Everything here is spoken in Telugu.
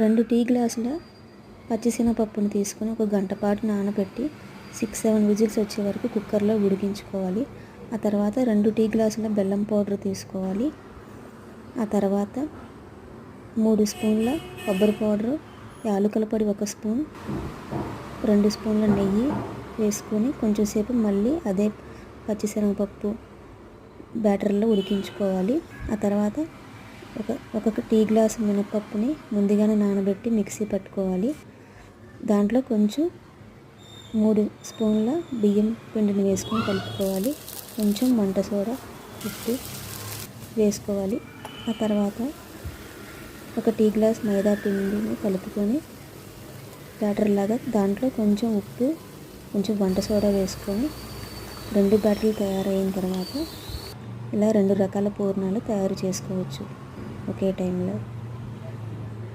2 టీ గ్లాసుల పచ్చిశనగపప్పుని తీసుకొని ఒక గంట పాటు నానబెట్టి 6-7 విజిల్స్ వచ్చే వరకు కుక్కర్లో ఉడికించుకోవాలి. ఆ తర్వాత 2 టీ గ్లాసుల బెల్లం పౌడర్ తీసుకోవాలి. ఆ తర్వాత 3 స్పూన్ల కొబ్బరి పౌడరు, యాలకుల పొడి 1 స్పూన్, 2 స్పూన్ల నెయ్యి వేసుకొని కొంచెం సేపు మళ్ళీ అదే పచ్చిశనగపప్పు బ్యాటర్లో ఉడికించుకోవాలి. ఆ తర్వాత ఒక టీ గ్లాసు మినపప్పుని ముందుగానే నానబెట్టి మిక్సీ పట్టుకోవాలి. దాంట్లో కొంచెం 3 స్పూన్ల బియ్యం పిండిని వేసుకొని కలుపుకోవాలి. కొంచెం వంట సోడా, ఉప్పు వేసుకోవాలి. ఆ తర్వాత ఒక టీ గ్లాస్ మైదా పిండిని కలుపుకొని బ్యాటర్ లాగా దాంట్లో కొంచెం ఉప్పు, కొంచెం వంట సోడా వేసుకొని 2 బ్యాటర్లు తయారైన తర్వాత ఇలా 2 రకాల పూర్ణాలు తయారు చేసుకోవచ్చు ఒకే టైంలో.